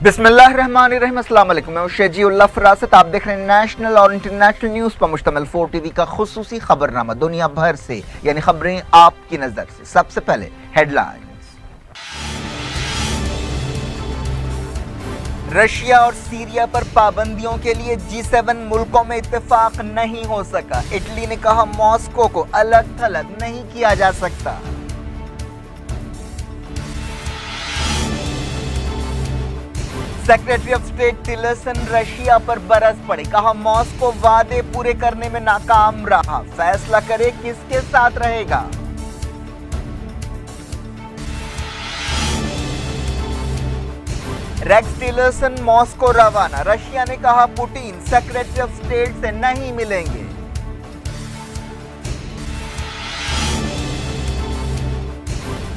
बिस्मिल्लाहिर्रहमानिर्रहीम। अस्सलाम वालेकुम। मैं शेजीउल्लाह फरासत। आप देख रहे हैं नेशनल और इंटरनेशनल न्यूज पर मुश्तमिल 4 टीवी का खुसूसी खबरनामा दुनिया भर से, यानी खबरें आपकी नजर से। सबसे पहले हेडलाइंस। रशिया और सीरिया पर पाबंदियों के लिए G7 मुल्कों में इत्तेफाक नहीं हो सका। इटली ने कहा मॉस्को को अलग थलग नहीं किया जा सकता। Secretary of state Tillerson Russia पर बरस पड़े। कहा मॉस्को वादे पूरे करने में नाकाम रहा, फैसला करे किसके साथ रहेगा। रेक्स टिलरसन मॉस्को रवाना। रशिया ने कहा पुतिन सेक्रेटरी ऑफ स्टेट से नहीं मिलेंगे।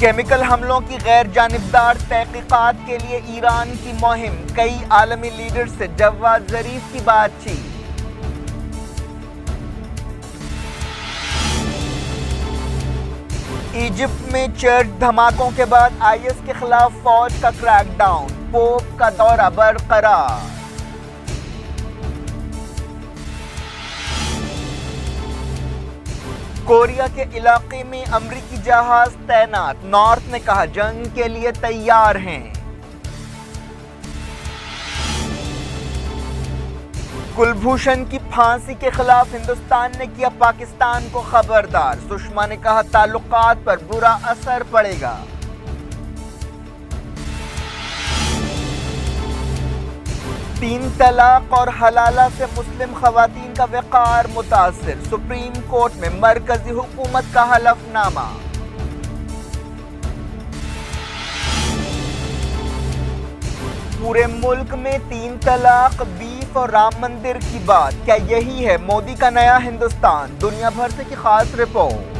केमिकल हमलों की गैर जानिबदार तहकीकात के लिए ईरान की मुहिम। कई आलमी लीडर से जवाद जरीफ की बातचीत। इजिप्ट में चर्च धमाकों के बाद आईएस के खिलाफ फौज का क्रैकडाउन। पोप का दौरा बरकरार। कोरिया के इलाके में अमेरिकी जहाज तैनात। नॉर्थ ने कहा जंग के लिए तैयार हैं। कुलभूषण की फांसी के खिलाफ हिंदुस्तान ने किया पाकिस्तान को खबरदार। सुषमा ने कहा ताल्लुकात पर बुरा असर पड़ेगा। तीन तलाक और हलाला से मुस्लिम खवातीन का वक़ार मुतासिर। सुप्रीम कोर्ट में मरकजी हुकूमत का हलफनामा। पूरे मुल्क में तीन तलाक, बीफ और राम मंदिर की बात। क्या यही है मोदी का नया हिंदुस्तान? दुनिया भर से की खास रिपोर्ट।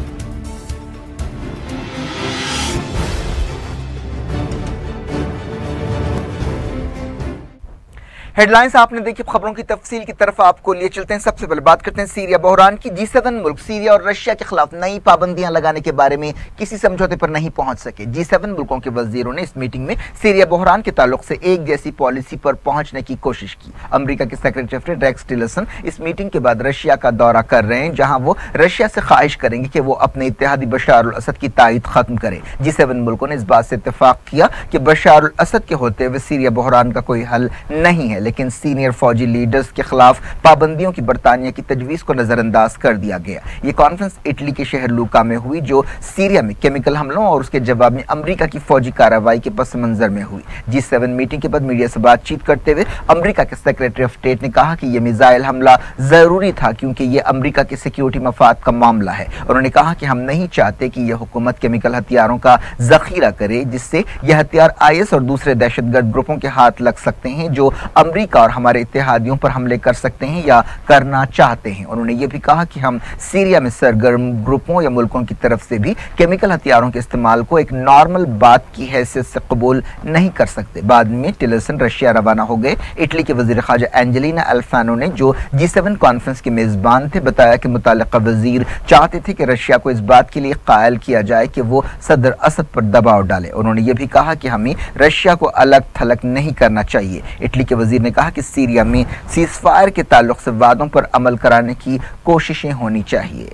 हेडलाइंस आपने देखी। खबरों की तफसील की तरफ आपको लिए चलते हैं। सबसे पहले बात करते हैं सीरिया बहरान की। G7 मुल्क सीरिया और रशिया के खिलाफ नई पाबंदियां लगाने के बारे में किसी समझौते पर नहीं पहुंच सके। G7 मुल्कों के वजीरों ने इस मीटिंग में सीरिया बहरान के ताल्लुक से एक जैसी पॉलिसी पर पहुंचने की कोशिश की। अमेरिका के secretary of state Rex Tillerson इस मीटिंग के बाद रशिया का दौरा कर रहे हैं, जहां वो रशिया से ख्वाहिश करेंगे कि वो अपने इत्तेहादी बशार अल असद की तायद खत्म करे। G7 मुल्कों ने इस बात से इत्तेफाक किया कि बशार अल असद के होते हुए सीरिया बहरान का कोई हल नहीं है, लेकिन सीनियर फौजी लीडर्स के खिलाफ पाबंदियों की बरतानिया की तजवीज़ को नजरअंदाज कर दिया गया। ये कॉन्फ्रेंस इटली के शहर लूका में हुई, जो सीरिया में केमिकल हमलों और उसके जवाब में अमेरिका की फौजी कार्रवाई के पस मंजर में हुई। G7 मीटिंग के बाद मीडिया से बातचीत करते हुए अमेरिका के सेक्रेटरी ऑफ स्टेट ने कहा कि यह मिसाइल हमला जरूरी था, क्योंकि यह अमेरिका के सिक्योरिटी मफाद का मामला है। उन्होंने कहा कि हम नहीं चाहते कि यह हुकूमत केमिकल हथियारों का जखीरा करे, जिससे यह हथियार IS और दूसरे दहशतगर्द ग्रुपों के हाथ लग सकते हैं, जो अमेरिका और हमारे इत्तेहादियों पर हमले कर सकते हैं या करना चाहते हैं। उन्होंने ये भी कहा कि हम सीरिया में सरगर्म ग्रुपों या मुल्कों की तरफ से भी केमिकल हथियारों के इस्तेमाल को एक नॉर्मल बात की हैसियत से कबूल नहीं कर सकते। बाद में टिलरसन रशिया रवाना हो गए। इटली के वजीर खारजा एंजेलिना अल्फानो ने, जो G7 कॉन्फ्रेंस के मेजबान थे, बताया कि मुतालिका वजीर चाहते थे कि रशिया को इस बात के लिए कायल किया जाए कि वो सदर असद पर दबाव डाले। उन्होंने ये भी कहा कि हमें रशिया को अलग थलग नहीं करना चाहिए। इटली के वजीर ने कहा कि सीरिया में सीजफायर के ताल्लुक से वादों पर अमल कराने की कोशिशें होनी चाहिए।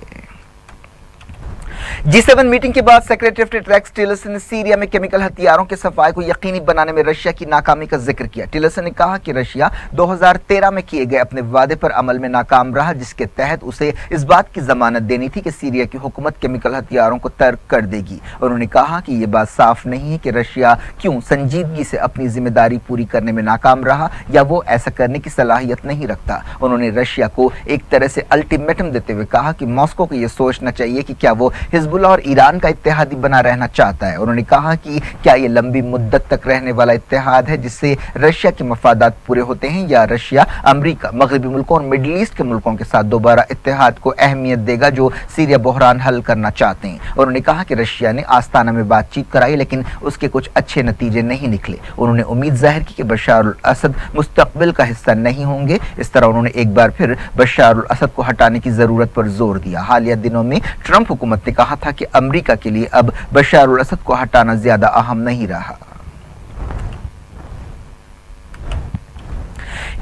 G7 मीटिंग के बाद secretary of state Rex Tillerson ने सीरिया में केमिकल हथियारों के सफाई को यकीनी बनाने में रशिया की नाकामी का जिक्र किया। टिलरसन ने कहा कि रशिया 2013 में किए गए अपने वादे पर अमल में नाकाम रहा, जिसके तहत उसे इस बात की जमानत देनी थी कि सीरिया की हुकूमत केमिकल हथियारों को तर्क कर देगी। उन्होंने कहा कि यह बात साफ नहीं है कि रशिया क्यों संजीदगी से अपनी जिम्मेदारी पूरी करने में नाकाम रहा, या वो ऐसा करने की सलाहियत नहीं रखता। उन्होंने रशिया को एक तरह से अल्टीमेटम देते हुए कहा कि मॉस्को को यह सोचना चाहिए कि क्या वो हिजबुल्लाह और ईरान का इत्तेहादी बना रहना चाहता है। उन्होंने कहा कि क्या ये लंबी मुद्दत तक रहने वाला इत्तेहाद है, जिससे रशिया के मफादात पूरे होते हैं, या रशिया अमेरिका, मगरबी मुल्कों और मिडल ईस्ट के मुल्कों के साथ दोबारा इत्तेहाद को अहमियत देगा, जो सीरिया बहरान हल करना चाहते हैं। उन्होंने कहा कि रशिया ने आस्ताना में बातचीत कराई, लेकिन उसके कुछ अच्छे नतीजे नहीं निकले। उन्होंने उम्मीद जाहिर की कि बशार अल असद मुस्तकबिल का हिस्सा नहीं होंगे। इस तरह उन्होंने एक बार फिर बशार अल असद को हटाने की जरूरत पर जोर दिया। हालिया दिनों में ट्रंप हुकूमत ने कहा था कि अमेरिका के लिए अब बशार अल असद को हटाना ज्यादा अहम नहीं रहा।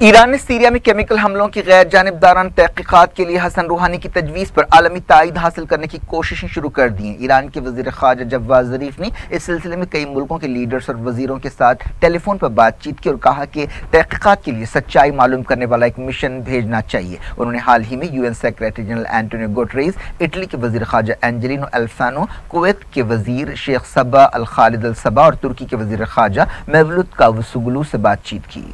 ईरान ने सीरिया में केमिकल हमलों की गैर जानिबदाराना तहकीकात के लिए हसन रूहानी की तजवीज़ पर आलमी ताईद हासिल करने की कोशिशें शुरू कर दी हैं। ईरान के वज़ीर ख़ारजा जवाद ज़रीफ ने इस सिलसिले में कई मुल्कों के लीडर्स और वज़ीरों के साथ टेलीफोन पर बातचीत की और कहा कि तहकीकात के लिए सच्चाई मालूम करने वाला एक मिशन भेजना चाहिए। उन्होंने हाल ही में UN secretary general Antonio Guterres, Italy के वज़ीर ख़ारजा एंजेलिनो अल्फानो, कुवैत के वज़ीर शेख सबा अल खालिद अल सबा और तुर्की के वज़ीर ख़ारजा मेवलूद कावुसोग्लू से बातचीत की।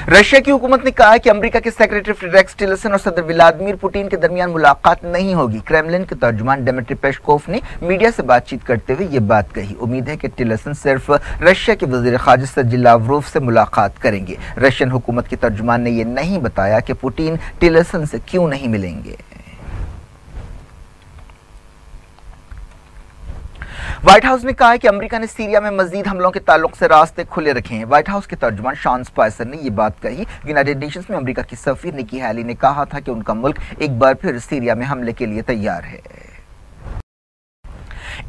रशिया की हुकूमत ने कहा है कि अमेरिका के सेक्रेटरी रेक्स टिलरसन और सदर व्लादिमीर पुतिन के दरमियान मुलाकात नहीं होगी। क्रेमलिन के तर्जुमान डिमित्री पेस्कोव ने मीडिया से बातचीत करते हुए ये बात कही। उम्मीद है कि टिलरसन सिर्फ रशिया के वजीर खारजा सर्जी लावरोव से मुलाकात करेंगे। रशियन हुकूमत के तर्जुमान ने यह नहीं बताया कि पुतिन टिलरसन से क्यों नहीं मिलेंगे। व्हाइट हाउस ने कहा है कि अमेरिका ने सीरिया में मजीद हमलों के ताल्लुक से रास्ते खुले रखे हैं। व्हाइट हाउस के तर्जुमान शॉन स्पाइसर ने यह बात कही। यूनाइटेड नेशंस में अमेरिका की सफीर निकी हैली ने कहा था कि उनका मुल्क एक बार फिर सीरिया में हमले के लिए तैयार है।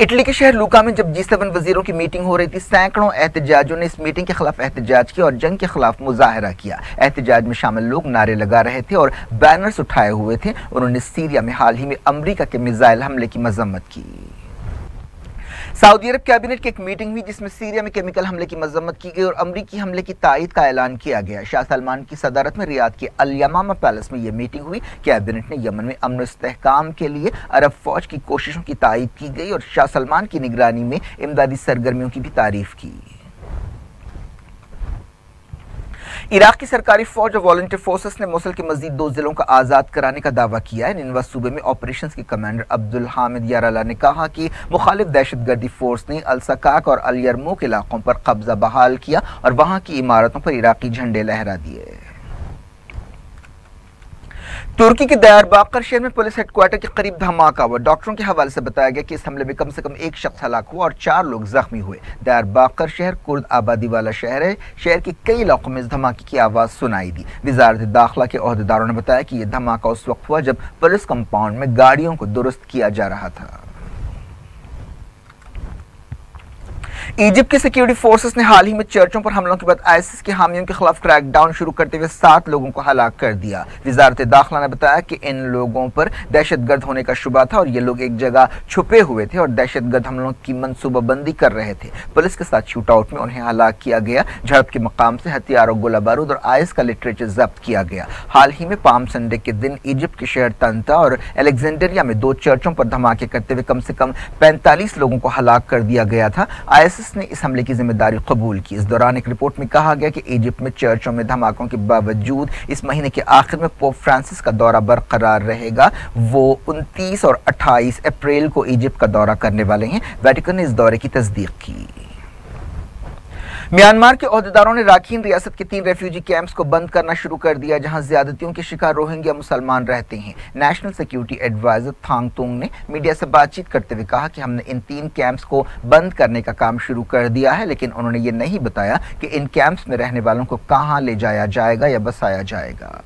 इटली के शहर लूका में जब G7 वजीरों की मीटिंग हो रही थी, सैकड़ों एहतजाजियों ने इस मीटिंग के खिलाफ एहतजाज किया और जंग के खिलाफ मुजाहरा किया। एहतजाज में शामिल लोग नारे लगा रहे थे और बैनर्स उठाए हुए थे। उन्होंने सीरिया में हाल ही में अमेरिका के मिसाइल हमले की मजम्मत की। सऊदी अरब कैबिनेट की एक मीटिंग हुई जिसमें सीरिया में केमिकल हमले की मजम्मत की गई और अमरीकी हमले की तायद का ऐलान किया गया। शाह सलमान की सदारत में रियाद के अल यमामा पैलेस में यह मीटिंग हुई। कैबिनेट ने यमन में अमन इस्तेहकाम के लिए अरब फौज की कोशिशों की तायद की गई और शाह सलमान की निगरानी में इमदादी सरगर्मियों की भी तारीफ की। इराक की सरकारी फौज और वॉलंटियर फोर्सेस ने मोसल के मजीद 2 जिलों को आज़ाद कराने का दावा किया है। निनवा सूबे में ऑपरेशंस के कमांडर अब्दुल हामिद याराला ने कहा कि मुखालिफ दहशतगर्दी फोर्स ने अल सकाक और अल यरमूक इलाकों पर कब्जा बहाल किया और वहां की इमारतों पर इराकी झंडे लहरा दिए। तुर्की के दयारबाकर शहर में पुलिस हेडक्वार्टर के करीब धमाका हुआ। डॉक्टरों के हवाले से बताया गया कि इस हमले में कम से कम 1 शख्स हलाक हुआ और 4 लोग जख्मी हुए। दयारबाकर शहर कुर्द आबादी वाला शहर है। शहर के कई इलाकों में इस धमाके की आवाज सुनाई दी। वजारत दाखिला के ओहदेदारों ने बताया कि यह धमाका उस वक्त हुआ जब पुलिस कंपाउंड में गाड़ियों को दुरुस्त किया जा रहा था। इजिप्ट के सिक्योरिटी फोर्सेस ने हाल ही में चर्चों पर हमलों के बाद आईसिस के हामियों के खिलाफ क्रैकडाउन शुरू करते हुए 7 लोगों को हलाक कर दिया। वजारत दाखिला ने बताया कि इन लोगों पर दहशतगर्द होने का शुबा था और ये लोग एक जगह छुपे हुए थे और दहशतगर्द हमलों की मनसूबाबंदी कर रहे थे। पुलिस के साथ शूट आउट में उन्हें हलाक किया गया। झड़प के मकाम से हथियार और गोला बारूद और आइस का लिटरेचर जब्त किया गया। हाल ही में पाम संडे के दिन इजिप्ट के शहर तंता और अलेक्जेंड्रिया में 2 चर्चों पर धमाके करते हुए कम से कम 45 लोगों को हलाक कर दिया गया था। आईसिस ने इस हमले की जिम्मेदारी कबूल की। इस दौरान एक रिपोर्ट में कहा गया कि इजिप्ट में चर्चों में धमाकों के बावजूद इस महीने के आखिर में पोप फ्रांसिस का दौरा बरकरार रहेगा। वो 29 और 28 अप्रैल को इजिप्ट का दौरा करने वाले हैं। वेटिकन ने इस दौरे की तस्दीक की। म्यांमार के ओहदेदारों ने राखीन रियासत के 3 रेफ्यूजी कैंप्स को बंद करना शुरू कर दिया जहां ज्यादतियों के शिकार रोहिंग्या मुसलमान रहते हैं। नेशनल सिक्योरिटी एडवाइजर थांग तुंग ने मीडिया से बातचीत करते हुए कहा कि हमने इन 3 कैंप्स को बंद करने का काम शुरू कर दिया है, लेकिन उन्होंने ये नहीं बताया कि इन कैंप्स में रहने वालों को कहां ले जाया जाएगा या बसाया जाएगा।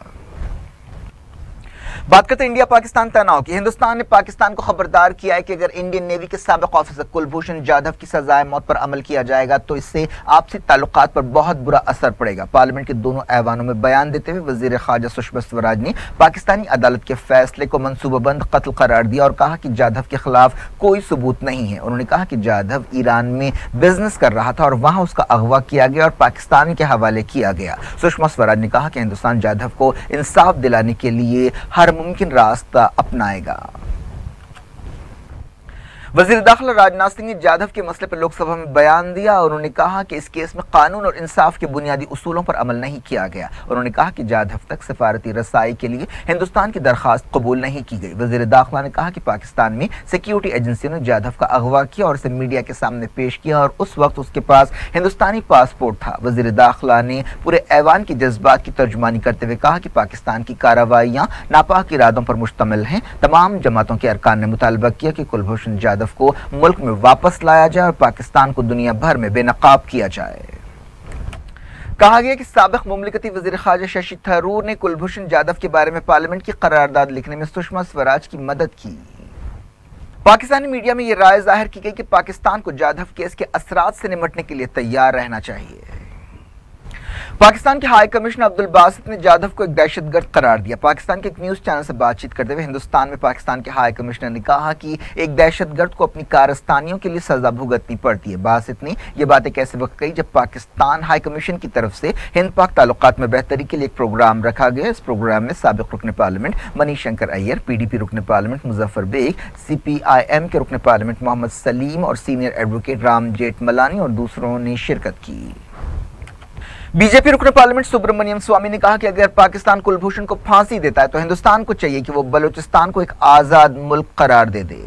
बात करते हैं इंडिया पाकिस्तान तनाव की। हिंदुस्तान ने पाकिस्तान को खबरदार किया है कि अगर इंडियन नेवी के साबिक ऑफिसर कुलभूषण जाधव की सजाए मौत पर अमल किया जाएगा तो इससे आपसी ताल्लुकात पर बहुत बुरा असर पड़ेगा। पार्लियामेंट के दोनों ऐवानों में बयान देते हुए वजीर खारजा सुषमा स्वराज ने पाकिस्तानी अदालत के फैसले को मनसूबाबंद कत्ल करार दिया और कहा कि जाधव के खिलाफ कोई सबूत नहीं है। उन्होंने कहा कि जाधव ईरान में बिजनेस कर रहा था और वहां उसका अगवा किया गया और पाकिस्तान के हवाले किया गया। सुषमा स्वराज ने कहा कि हिंदुस्तान जाधव को इंसाफ दिलाने के लिए हर मुमकिन रास्ता अपनाएगा। वज़ीर दाखिला राजनाथ सिंह ने जाधव के मसले पर लोकसभा में बयान दिया। उन्होंने कहा कि इस केस में कानून और इंसाफ के बुनियादी उसूलों पर अमल नहीं किया गया। उन्होंने कहा कि जाधव तक सिफारती रसाई के लिए हिंदुस्तान की दरखास्त कबूल नहीं की गई। वज़ीर दाखिला ने कहा कि पाकिस्तान में सिक्योरिटी एजेंसियों ने जाधव का अगवा किया और उसे मीडिया के सामने पेश किया और उस वक्त उसके पास हिंदुस्तानी पासपोर्ट था। वज़ीर दाखिला ने पूरे ऐवान के जज्बात की तर्जुमानी करते हुए कहा कि पाकिस्तान की कार्रवाइयाँ नापाक इरादों पर मुश्तमिल हैं। तमाम जमातों के अरकान ने मुतालबा किया कि कुलभूषण जाधव को मुल्क में वापस लाया जाए और पाकिस्तान को दुनिया भर में बेनकाब किया जाए। कहा गया कि साबिक मुमलिकती वज़ीर खारजा शशि थरूर ने कुलभूषण जाधव के बारे में पार्लियामेंट की करारदाद लिखने में सुषमा स्वराज की मदद की। पाकिस्तानी मीडिया में यह राय जाहिर की गई कि पाकिस्तान को जाधव केस के असरात से निपटने के लिए तैयार रहना चाहिए। पाकिस्तान के हाई कमिश्नर अब्दुल बासित ने जाधव को एक दहशतगर्द करार दिया। पाकिस्तान के एक न्यूज चैनल से बातचीत करते हुए हिंदुस्तान में पाकिस्तान के हाई कमिश्नर ने कहा कि एक दहशतगर्द को अपनी कारस्तानियों के लिए सजा भुगतनी पड़ती है। बासित ने यह बात एक ऐसे वक्त कही जब पाकिस्तान हाई कमीशन की तरफ से हिंद पाक ताल्लुकात में बेहतरी के लिए एक प्रोग्राम रखा गया। इस प्रोग्राम में साबिक रुकन पार्लियामेंट मनीशंकर अय्यर, PDP रुकन पार्लियामेंट मुजफ्फर बेग, CPIM के रुकन पार्लियामेंट मोहम्मद सलीम और सीनियर एडवोकेट राम जेठमलानी और दूसरों ने शिरकत की। बीजेपी रुकन पार्लियामेंट सुब्रमण्यम स्वामी ने कहा कि अगर पाकिस्तान कुलभूषण को फांसी देता है तो हिंदुस्तान को चाहिए कि वो बलूचिस्तान को एक आजाद मुल्क करार दे दे।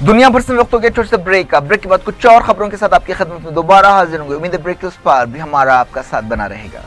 दुनिया भर से वक्त हो गया छोटे से ब्रेक का। ब्रेक के बाद कुछ और खबरों के साथ आपकी खिदमत में दोबारा हाजिर होंगे। उम्मीद है ब्रेक के उस पार भी हमारा आपका साथ बना रहेगा।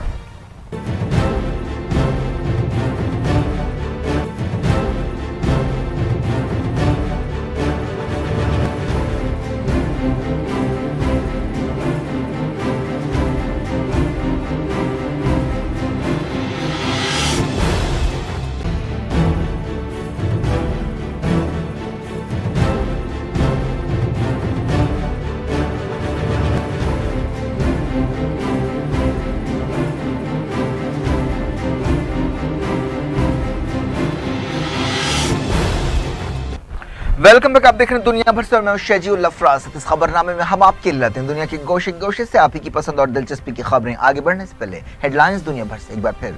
Welcome back. आप देख रहे हैं दुनिया भर से और मैं शजीउल अफराज। इस खबरनामे में हम आपके लिए लाते हैं दुनिया के गोशे गोशे से आप ही की पसंद और दिलचस्पी की खबरें। आगे बढ़ने से पहले हेडलाइंस दुनिया भर से एक बार फिर।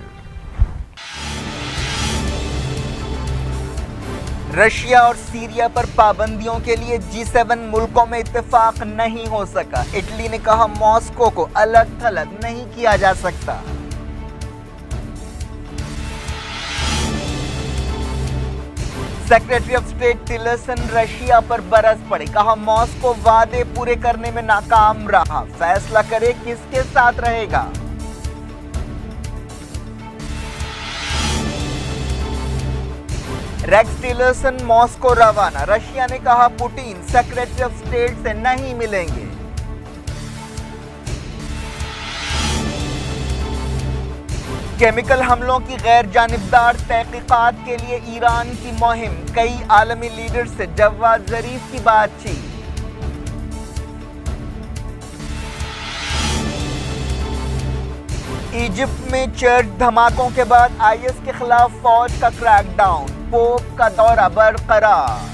रशिया और सीरिया पर पाबंदियों के लिए G7 मुल्कों में इत्तेफाक नहीं हो सका। इटली ने कहा मॉस्को को अलग थलग नहीं किया जा सकता। Secretary of state Tillerson Russia पर बरस पड़े। कहा मॉस्को वादे पूरे करने में नाकाम रहा, फैसला करे किसके साथ रहेगा। रेक्स टिलरसन मॉस्को रवाना। रशिया ने कहा पुतिन सेक्रेटरी ऑफ स्टेट से नहीं मिलेंगे। केमिकल हमलों की गैर जानिबदार तहकीकात के लिए ईरान की मुहिम। कई आलमी लीडर से जवाद जरीफ की बातचीत। इजिप्ट में चर्च धमाकों के बाद IS के खिलाफ फौज का क्रैकडाउन। पोप का दौरा बरकरार।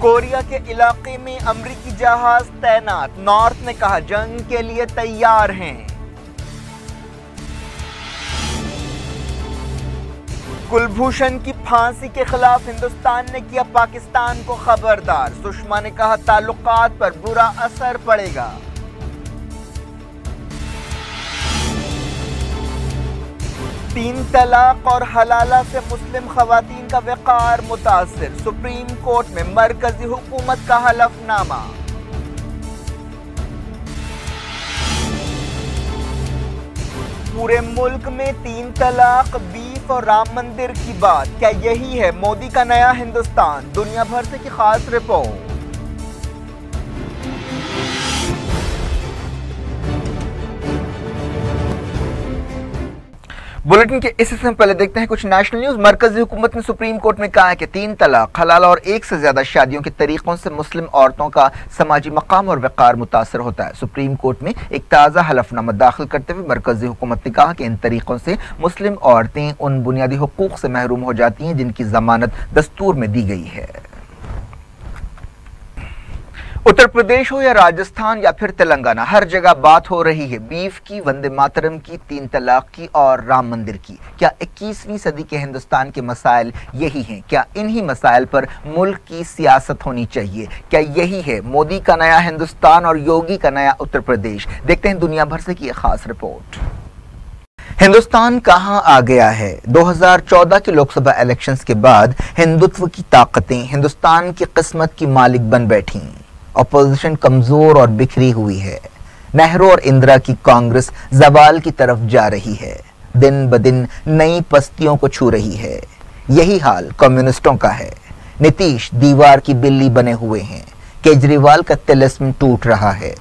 कोरिया के इलाके में अमेरिकी जहाज तैनात। नॉर्थ ने कहा जंग के लिए तैयार हैं। कुलभूषण की फांसी के खिलाफ हिंदुस्तान ने किया पाकिस्तान को खबरदार। सुषमा ने कहा ताल्लुकात पर बुरा असर पड़ेगा। तीन तलाक और हलाला से मुस्लिम खवातीन का वक़ार मुतासिर। सुप्रीम कोर्ट में मरकजी हुकूमत का हलफनामा। पूरे मुल्क में तीन तलाक, बीफ और राम मंदिर की बात। क्या यही है मोदी का नया हिंदुस्तान? दुनिया भर से की खास रिपोर्ट। बुलेटिन के इस हिस्से में पहले देखते हैं कुछ नेशनल न्यूज। मरकजी हुकूमत ने सुप्रीम कोर्ट में कहा है कि तीन तलाक, हलाला और एक से ज्यादा शादियों के तरीकों से मुस्लिम औरतों का समाजी मकाम और वक़ार मुतासर होता है। सुप्रीम कोर्ट में एक ताज़ा हलफनामा दाखिल करते हुए मरकजी हुकूमत ने कहा कि इन तरीकों से मुस्लिम औरतें उन बुनियादी हुकूक से महरूम हो जाती हैं जिनकी जमानत दस्तूर में दी गई है। उत्तर प्रदेश हो या राजस्थान या फिर तेलंगाना, हर जगह बात हो रही है बीफ की, वंदे मातरम की, तीन तलाक की और राम मंदिर की। क्या 21वीं सदी के हिंदुस्तान के मसाइल यही हैं? क्या इन्हीं मसाइल पर मुल्क की सियासत होनी चाहिए? क्या यही है मोदी का नया हिंदुस्तान और योगी का नया उत्तर प्रदेश? देखते हैं दुनिया भर से की खास रिपोर्ट। हिंदुस्तान कहां आ गया है? 2014 के लोकसभा इलेक्शंस के बाद हिंदुत्व की ताकतें हिंदुस्तान की किस्मत की मालिक बन बैठी। अपोजिशन कमजोर और बिखरी हुई है। नेहरू और इंदिरा की कांग्रेस जवाल की तरफ जा रही है, दिन ब दिन नई पस्तियों को छू रही है। यही हाल कम्युनिस्टों का है। नीतीश दीवार की बिल्ली बने हुए हैं। केजरीवाल का तिलिस्म टूट रहा है।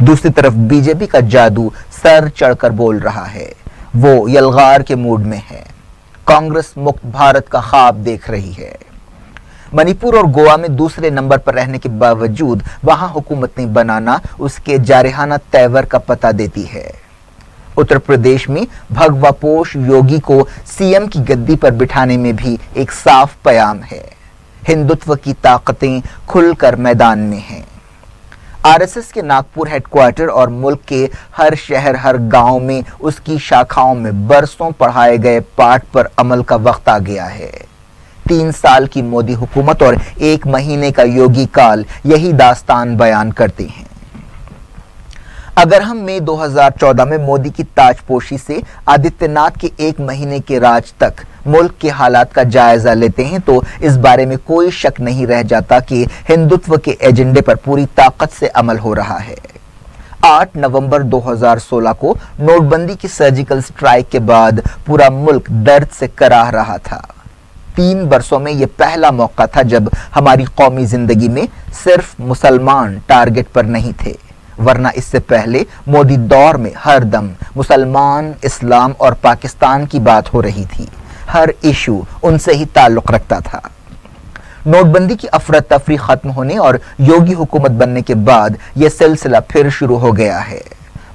दूसरी तरफ बीजेपी का जादू सर चढ़कर बोल रहा है। वो यलगार के मूड में है। कांग्रेस मुक्त भारत का ख्वाब देख रही है। मणिपुर और गोवा में दूसरे नंबर पर रहने के बावजूद वहां हुकूमत नहीं बनाना उसके जारहाना तेवर का पता देती है। उत्तर प्रदेश में भगवापोश योगी को सीएम की गद्दी पर बिठाने में भी एक साफ प्याम है। हिंदुत्व की ताकतें खुलकर मैदान में हैं। आरएसएस के नागपुर हेडक्वार्टर और मुल्क के हर शहर हर गांव में उसकी शाखाओं में बरसों पढ़ाए गए पाठ पर अमल का वक्त आ गया है। 3 साल की मोदी हुकूमत और 1 महीने का योगी काल यही दास्तान बयान करते हैं। अगर हम मई 2014 में मोदी की ताजपोशी से आदित्यनाथ के 1 महीने के राज तक मुल्क के हालात का जायजा लेते हैं तो इस बारे में कोई शक नहीं रह जाता कि हिंदुत्व के एजेंडे पर पूरी ताकत से अमल हो रहा है। 8 नवंबर 2016 को नोटबंदी की सर्जिकल स्ट्राइक के बाद पूरा मुल्क दर्द से कराह रहा था। 3 बरसों में यह पहला मौका था जब हमारी कौमी जिंदगी में सिर्फ मुसलमान टारगेट पर नहीं थे, वरना इससे पहले मोदी दौर में हर दम मुसलमान, इस्लाम और पाकिस्तान की बात हो रही थी। हर इशू उनसे ही ताल्लुक रखता था। नोटबंदी की अफरा तफरी खत्म होने और योगी हुकूमत बनने के बाद यह सिलसिला फिर शुरू हो गया है।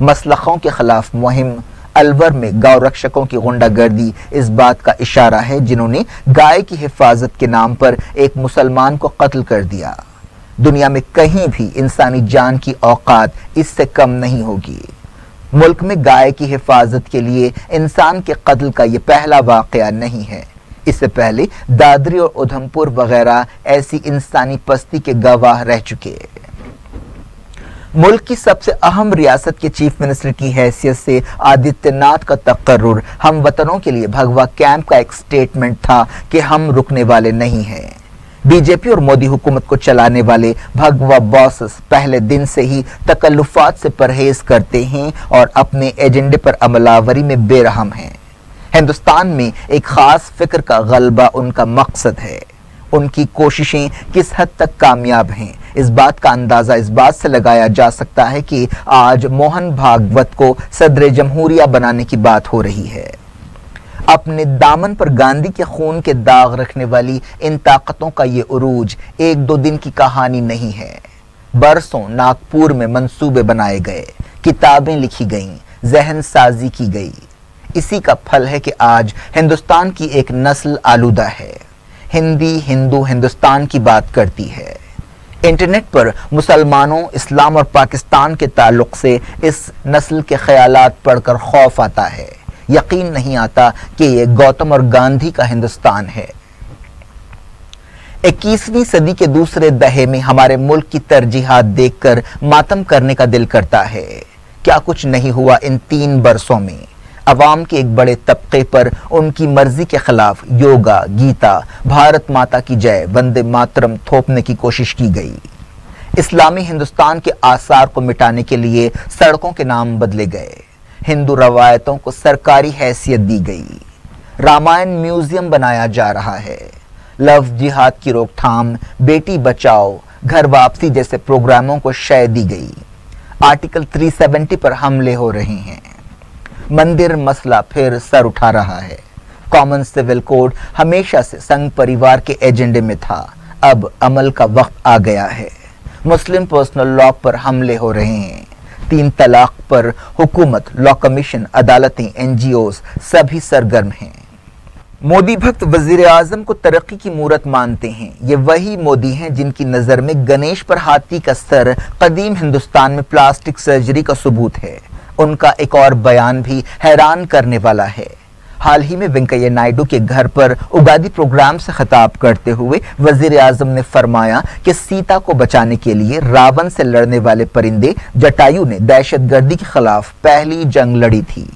मसलखों के खिलाफ मुहिम, अलवर में गौ रक्षकों की गुंडागर्दी इस बात का इशारा है जिन्होंने गाय की हिफाजत के नाम पर एक मुसलमान को कत्ल कर दिया। दुनिया में कहीं भी इंसानी जान की औकात इससे कम नहीं होगी। मुल्क में गाय की हिफाजत के लिए इंसान के कत्ल का यह पहला वाकया नहीं है। इससे पहले दादरी और उधमपुर वगैरह ऐसी इंसानी पस्ती के गवाह रह चुके। मुल्क की सबसे अहम रियासत के चीफ मिनिस्टर की हैसियत से आदित्यनाथ का तकर्रुर हम वतनों के लिए भगवा कैंप का एक स्टेटमेंट था कि हम रुकने वाले नहीं हैं। बीजेपी और मोदी हुकूमत को चलाने वाले भगवा बॉसेस पहले दिन से ही तकल्लुफात से परहेज करते हैं और अपने एजेंडे पर अमलावरी में बेरहम हैं। हिंदुस्तान में एक खास फिक्र का गलबा उनका मकसद है। उनकी कोशिशें किस हद तक कामयाब हैं, इस बात का अंदाजा इस बात से लगाया जा सकता है कि आज मोहन भागवत को सदर जमहूरिया बनाने की बात हो रही है। अपने दामन पर गांधी के खून के दाग रखने वाली इन ताकतों का ये उरूज 1-2 दिन की कहानी नहीं है। बरसों नागपुर में मंसूबे बनाए गए, किताबें लिखी गईं, जहन साजी की गई। इसी का फल है कि आज हिंदुस्तान की एक नस्ल आलूदा है। हिंदी, हिंदू, हिंदुस्तान की बात करती है। इंटरनेट पर मुसलमानों, इस्लाम और पाकिस्तान के ताल्लुक से इस नस्ल के ख्यालात पढ़कर खौफ आता है। यकीन नहीं आता कि ये गौतम और गांधी का हिंदुस्तान है। 21वीं सदी के दूसरे दहे में हमारे मुल्क की तरजीहात देखकर मातम करने का दिल करता है। क्या कुछ नहीं हुआ इन 3 बरसों में। अवाम के एक बड़े तबके पर उनकी मर्जी के खिलाफ योगा, गीता, भारत माता की जय, वंदे मातरम थोपने की कोशिश की गई। इस्लामी हिंदुस्तान के आसार को मिटाने के लिए सड़कों के नाम बदले गए। हिंदू रवायतों को सरकारी हैसियत दी गई। रामायण म्यूजियम बनाया जा रहा है। लव जिहाद की रोकथाम, बेटी बचाओ, घर वापसी जैसे प्रोग्रामों को शय दी गई। आर्टिकल 370 पर हमले हो रहे हैं। मंदिर मसला फिर सर उठा रहा है। कॉमन सिविल कोड हमेशा से संघ परिवार के एजेंडे में था, अब अमल का वक्त आ गया है। मुस्लिम पर्सनल लॉ पर हमले हो रहे हैं। 3 तलाक पर हुकूमत, लॉ कमीशन, अदालतें, एनजीओज सभी सरगर्म हैं। मोदी भक्त वजीर आजम को तरक्की की मूरत मानते हैं। ये वही मोदी हैं जिनकी नजर में गणेश पर हाथी का सर कदीम हिंदुस्तान में प्लास्टिक सर्जरी का सबूत है। उनका एक और बयान भी हैरान करने वाला है। हाल ही में वेंकैया नायडू के घर पर उगादी प्रोग्राम से खिताब करते हुए वजीर आजम ने फरमाया कि सीता को बचाने के लिए रावण से लड़ने वाले परिंदे जटायु ने दहशतगर्दी के खिलाफ पहली जंग लड़ी थी।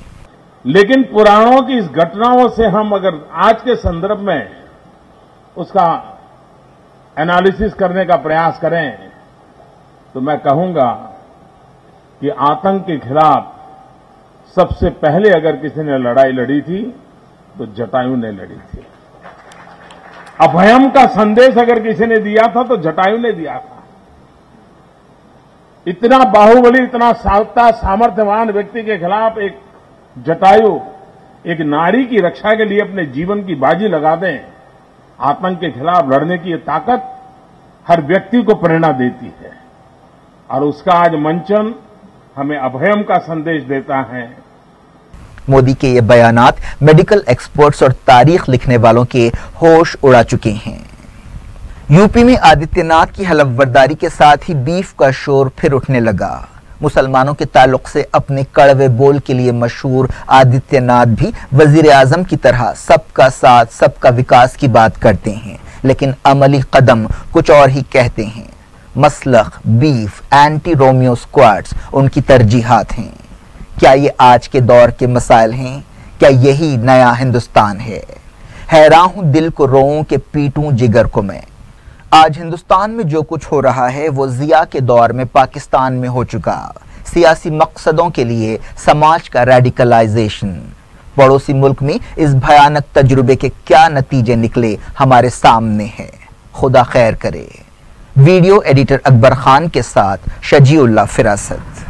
लेकिन पुराणों की इस घटनाओं से हम अगर आज के संदर्भ में उसका एनालिसिस करने का प्रयास करें तो मैं कहूंगा कि आतंक के खिलाफ सबसे पहले अगर किसी ने लड़ाई लड़ी थी तो जटायु ने लड़ी थी। अभयम का संदेश अगर किसी ने दिया था तो जटायु ने दिया था। इतना बाहुबली, इतना सामर्थ्यवान व्यक्ति के खिलाफ एक जटायु एक नारी की रक्षा के लिए अपने जीवन की बाजी लगा दें, आतंक के खिलाफ लड़ने की ये ताकत हर व्यक्ति को प्रेरणा देती है और उसका आज मंचन हमें अभयम का संदेश देता है। मोदी के ये बयानात मेडिकल एक्सपर्ट्स और तारीख लिखने वालों के होश उड़ा चुके हैं। यूपी में आदित्यनाथ की हलफबर्दारी के साथ ही बीफ का शोर फिर उठने लगा। मुसलमानों के ताल्लुक से अपने कड़वे बोल के लिए मशहूर आदित्यनाथ भी वजीर आजम की तरह सबका साथ सबका विकास की बात करते हैं, लेकिन अमली कदम कुछ और ही कहते हैं। मसलख, बीफ, एंटी रोमियो स्क्वाड्स उनकी तरजीहात हैं। क्या ये आज के दौर के मसाइल हैं? क्या यही नया हिंदुस्तान है? हैरान हूं, दिल को रोऊं कि पीटूं जिगर को मैं। आज हिंदुस्तान में जो कुछ हो रहा है वो जिया के दौर में पाकिस्तान में हो चुका। सियासी मकसदों के लिए समाज का रेडिकलाइजेशन। पड़ोसी मुल्क में इस भयानक तजुर्बे के क्या नतीजे निकले हमारे सामने है। खुदा खैर करे। वीडियो एडिटर अकबर खान के साथ शजीउल्लाह फिरासत।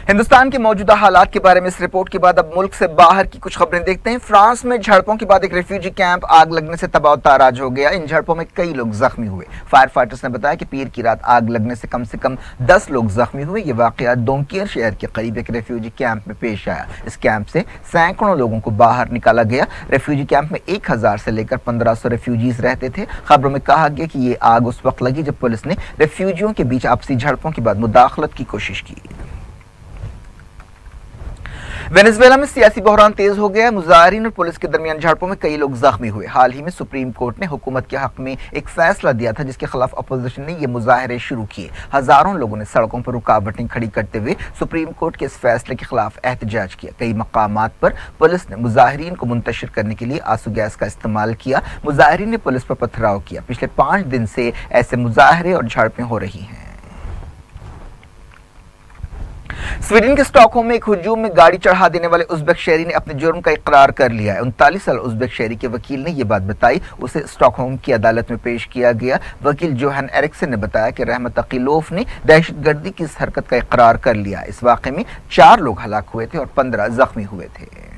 हिंदुस्तान के मौजूदा हालात के बारे में इस रिपोर्ट के बाद अब मुल्क से बाहर की कुछ खबरें देखते हैं। फ्रांस में झड़पों के बाद एक रेफ्यूजी कैंप आग लगने से तबाह-ओ-ताराज हो गया। इन झड़पों में कई लोग जख्मी हुए। फायर फाइटर्स ने बताया कि पीर की रात आग लगने से कम 10 लोग जख्मी हुए। ये वाकया दोंकियर शहर के करीब एक रेफ्यूजी कैंप में पेश आया। इस कैंप से सैकड़ों लोगों को बाहर निकाला गया। रेफ्यूजी कैंप में 1000 से लेकर 1500 रेफ्यूजीज रहते थे। खबरों में कहा गया कि ये आग उस वक्त लगी जब पुलिस ने रेफ्यूजियों के बीच आपसी झड़पों के बाद मुदाखलत की कोशिश की। वेनेजुएला में सियासी बहरान तेज हो गया। मुजाहिरीन और पुलिस के दरमियान झड़पों में कई लोग जख्मी हुए। हाल ही में सुप्रीम कोर्ट ने हुकूमत के हक में एक फैसला दिया था जिसके खिलाफ अपोजिशन ने ये मुजाहरे शुरू किए। हजारों लोगों ने सड़कों पर रुकावटें खड़ी करते हुए सुप्रीम कोर्ट के इस फैसले के खिलाफ एहतजाज किया। कई मकामात पर पुलिस ने मुजाहिरीन को मुंतशिर करने के लिए आंसू गैस का इस्तेमाल किया। मुजाहिरीन ने पुलिस पर पथराव किया। पिछले 5 दिन से ऐसे मुजाहरे और झड़पें हो रही हैं। स्वीडन के स्टॉकहोम में एक हुजूम में गाड़ी चढ़ा देने वाले उज़्बेक शहरी ने अपने जुर्म का इकरार कर लिया है। 39 साल उज़्बेक शहरी के वकील ने यह बात बताई। उसे स्टॉकहोम की अदालत में पेश किया गया। वकील जोहान एरिक्सन ने बताया कि रहमत अकीलोफ ने दहशतगर्दी की इस हरकत का इकरार कर लिया। इस वाक़े में 4 लोग हलाक हुए थे और 15 जख्मी हुए थे।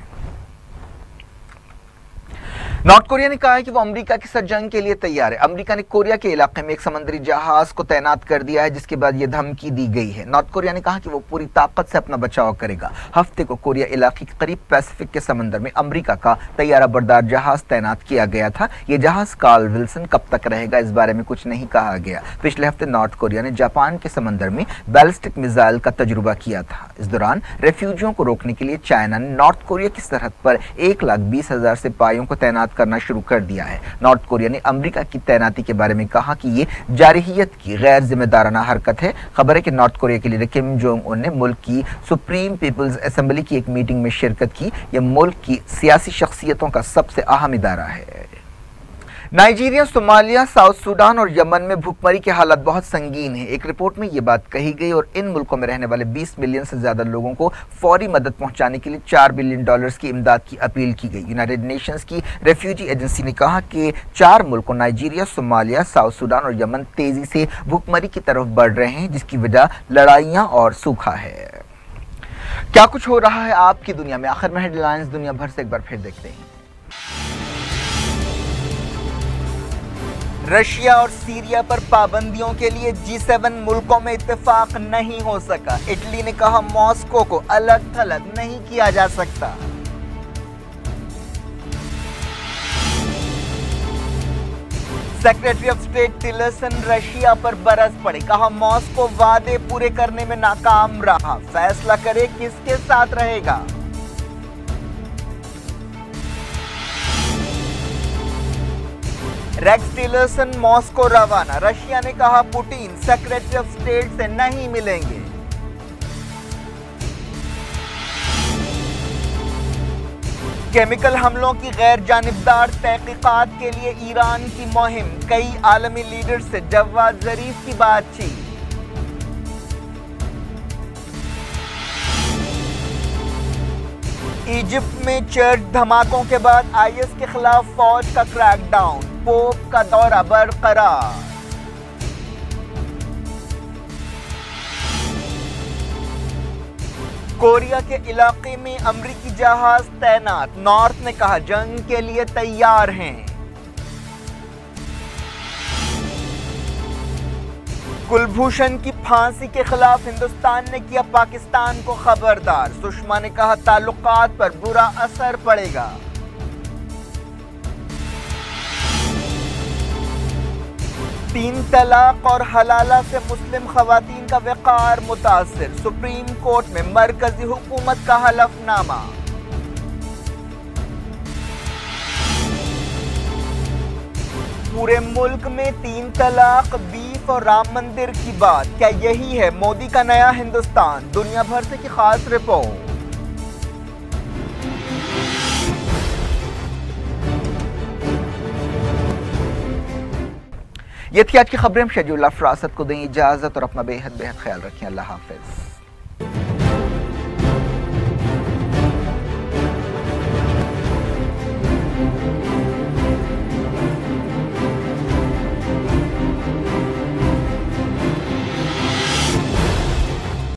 नॉर्थ कोरिया ने कहा है कि वो अमेरिका के साथ जंग के लिए तैयार है। अमेरिका ने कोरिया के इलाके में एक समुद्री जहाज को तैनात कर दिया है, जिसके बाद ये धमकी दी गई है। नॉर्थ कोरिया ने कहा कि वो पूरी ताकत से अपना बचाव करेगा। हफ्ते को कोरिया इलाके के करीब पैसिफिक के समंदर में अमेरिका का तैयारा बरदार जहाज तैनात किया गया था। ये जहाज कार्ल विल्सन कब तक रहेगा इस बारे में कुछ नहीं कहा गया। पिछले हफ्ते नॉर्थ कोरिया ने जापान के समंदर में बैलिस्टिक मिसाइल का तजुर्बा किया था। इस दौरान रेफ्यूजियों को रोकने के लिए चाइना ने नॉर्थ कोरिया की सरहद पर 1,20,000 सिपाहियों को तैनात करना शुरू कर दिया है। नॉर्थ कोरिया ने अमेरिका की तैनाती के बारे में कहा कि ये जारहियत की गैर जिम्मेदाराना हरकत है। खबर है कि नॉर्थ कोरिया के लीडर किम जोंग उन ने मुल्क की सुप्रीम पीपल्स असेंबली की एक मीटिंग में शिरकत की। यह मुल्क की सियासी शख्सियतों का सबसे अहम इदारा है। नाइजीरिया, सोमालिया, साउथ सूडान और यमन में भूखमरी के हालात बहुत संगीन हैं। एक रिपोर्ट में ये बात कही गई और इन मुल्कों में रहने वाले 20 मिलियन से ज्यादा लोगों को फौरी मदद पहुंचाने के लिए $4 बिलियन की इमदाद की अपील की गई। यूनाइटेड नेशंस की रेफ्यूजी एजेंसी ने कहा कि 4 मुल्कों नाइजीरिया, सोमालिया, साउथ सूडान और यमन तेजी से भूखमरी की तरफ बढ़ रहे हैं, जिसकी वजह लड़ाइयां और सूखा है। क्या कुछ हो रहा है आपकी दुनिया में? आखिर में हेडलाइंस दुनिया भर से एक बार फिर देखते हैं। रशिया और सीरिया पर पाबंदियों के लिए G7 मुल्कों में इत्तेफाक नहीं हो सका। इटली ने कहा मॉस्को को अलग थलग नहीं किया जा सकता। Secretary of state Tillerson Russia पर बरस पड़े। कहा मॉस्को वादे पूरे करने में नाकाम रहा। फैसला करे किसके साथ रहेगा। रेक्स टिलरसन मॉस्को रवाना। रशिया ने कहा पुतिन सेक्रेटरी ऑफ स्टेट से नहीं मिलेंगे। केमिकल हमलों की गैर जानिबदार तहकीकात के लिए ईरान की मुहिम। कई आलमी लीडर से जवाद जरीफ की बातचीत। इजिप्ट में चर्च धमाकों के बाद आईएस के खिलाफ फौज का क्रैकडाउन। पोप का दौरा बरकरार। कोरिया के इलाके में अमेरिकी जहाज तैनात, नॉर्थ ने कहा जंग के लिए तैयार हैं। कुलभूषण की फांसी के खिलाफ हिंदुस्तान ने किया पाकिस्तान को खबरदार, सुषमा ने कहा ताल्लुकात पर बुरा असर पड़ेगा। तीन तलाक और हलाला से मुस्लिम खवातीन का वक़ार मुतासिर, सुप्रीम कोर्ट में मरकजी हुकूमत का हलफनामा। पूरे मुल्क में तीन तलाक, बीफ और राम मंदिर की बात, क्या यही है मोदी का नया हिंदुस्तान? दुनिया भर से की खास रिपोर्ट। ये थी आज की खबरें। शेड्यूल फरासत को दें इजाजत और अपना बेहद ख्याल रखें। अल्लाह हाफिज।